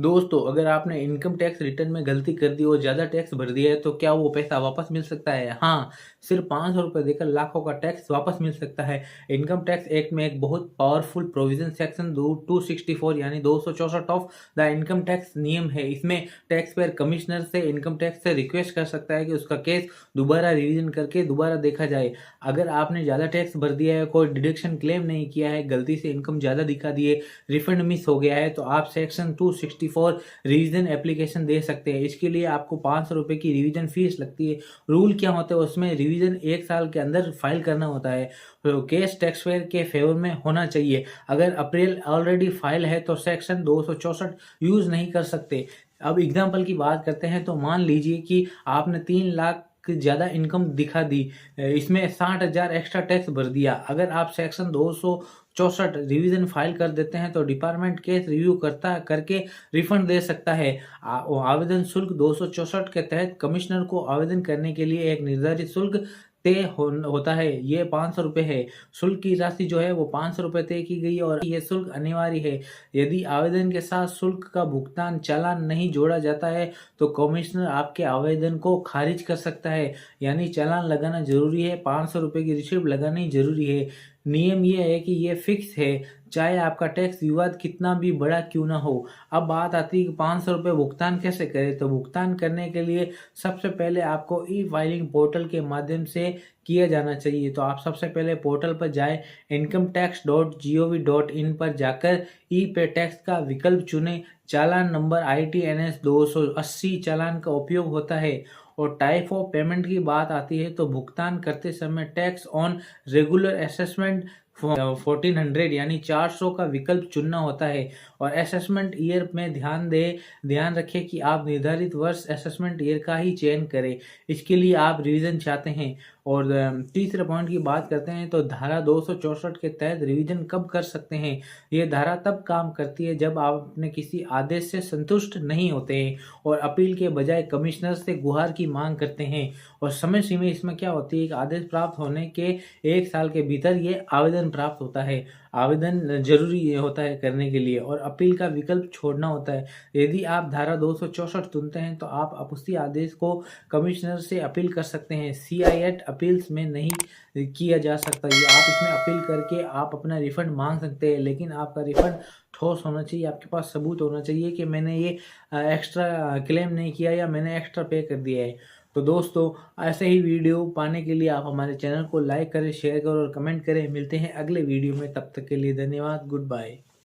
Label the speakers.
Speaker 1: दोस्तों, अगर आपने इनकम टैक्स रिटर्न में गलती कर दी और ज़्यादा टैक्स भर दिया है तो क्या वो पैसा वापस मिल सकता है? हाँ, सिर्फ ₹500 देकर लाखों का टैक्स वापस मिल सकता है। इनकम टैक्स एक्ट में एक बहुत पावरफुल प्रोविज़न सेक्शन दो 264 यानी 264 ऑफ द इनकम टैक्स नियम है। इसमें टैक्स पेयर कमिश्नर से इनकम टैक्स से रिक्वेस्ट कर सकता है कि उसका केस दोबारा रिवीजन करके दोबारा देखा जाए। अगर आपने ज़्यादा टैक्स भर दिया है, कोई डिडक्शन क्लेम नहीं किया है, गलती से इनकम ज़्यादा दिखा दी है, रिफंड मिस हो गया है, तो आप सेक्शन 264 रिवीजन एप्लीकेशन दे सकते हैं। इसके लिए आपको ₹500 की रिवीजन फीस लगती है। रूल क्या होता है उसमें, रिवीजन 1 साल के अंदर फाइल करना होता है। तो केस टैक्स पेयर के फेवर में होना चाहिए। अगर अप्रैल ऑलरेडी फाइल है तो सेक्शन 264 यूज़ नहीं कर सकते। अब एग्जाम्पल की बात करते हैं तो मान लीजिए कि आपने 3 लाख ज़्यादा इनकम दिखा दी, इसमें 60,000 एक्स्ट्रा टैक्स भर दिया। अगर आप सेक्शन 264 रिवीजन फाइल कर देते हैं तो डिपार्टमेंट केस रिव्यू करके रिफंड दे सकता है। आवेदन शुल्क 264 के तहत कमिश्नर को आवेदन करने के लिए एक निर्धारित शुल्क तय होता है। ये ₹500 है। शुल्क की राशि जो है वो ₹500 तय की गई है और ये शुल्क अनिवार्य है। यदि आवेदन के साथ शुल्क का भुगतान चालान नहीं जोड़ा जाता है तो कमिश्नर आपके आवेदन को खारिज कर सकता है। यानी चालान लगाना जरूरी है, ₹500 की रिसिप्ट लगानी जरूरी है। नियम ये है कि ये फिक्स है, चाहे आपका टैक्स विवाद कितना भी बड़ा क्यों ना हो। अब बात आती है कि ₹500 भुगतान कैसे करें, तो भुगतान करने के लिए सबसे पहले आपको ई फाइलिंग पोर्टल के माध्यम से किया जाना चाहिए। तो आप सबसे पहले पोर्टल पर जाए, incometax.gov.in पर जाकर ई पे टैक्स का विकल्प चुनें। चालान नंबर ITNS 280 चालान का उपयोग होता है। और टाइप ऑफ पेमेंट की बात आती है तो भुगतान करते समय टैक्स ऑन रेगुलर असेसमेंट 1400 यानी 400 का विकल्प चुनना होता है। और असेसमेंट ईयर में ध्यान रखें कि आप निर्धारित वर्ष असेसमेंट ईयर का ही चयन करें। इसके लिए आप रिवीजन चाहते हैं। और तीसरे पॉइंट की बात करते हैं तो धारा 264 के तहत रिवीजन कब कर सकते हैं। ये धारा तब काम करती है जब आप अपने किसी आदेश से संतुष्ट नहीं होते हैं और अपील के बजाय कमिश्नर से गुहार की मांग करते हैं। और समय सीमा इसमें क्या होती है कि आदेश प्राप्त होने के 1 साल के भीतर ये आवेदन प्राप्त होता है। आवेदन जरूरी होता है करने के लिए और अपील का विकल्प छोड़ना होता है। यदि आप धारा 264 चुनते हैं तो आप उसी आदेश को कमिश्नर से अपील कर सकते हैं। CIET अपील्स में नहीं किया जा सकता। ये आप इसमें अपील करके आप अपना रिफंड मांग सकते हैं, लेकिन आपका रिफंड ठोस होना चाहिए। आपके पास सबूत होना चाहिए कि मैंने ये एक्स्ट्रा क्लेम नहीं किया या मैंने एक्स्ट्रा पे कर दिया है। तो दोस्तों, ऐसे ही वीडियो पाने के लिए आप हमारे चैनल को लाइक करें, शेयर करें और कमेंट करें। मिलते हैं अगले वीडियो में, तब तक के लिए धन्यवाद। Good bye.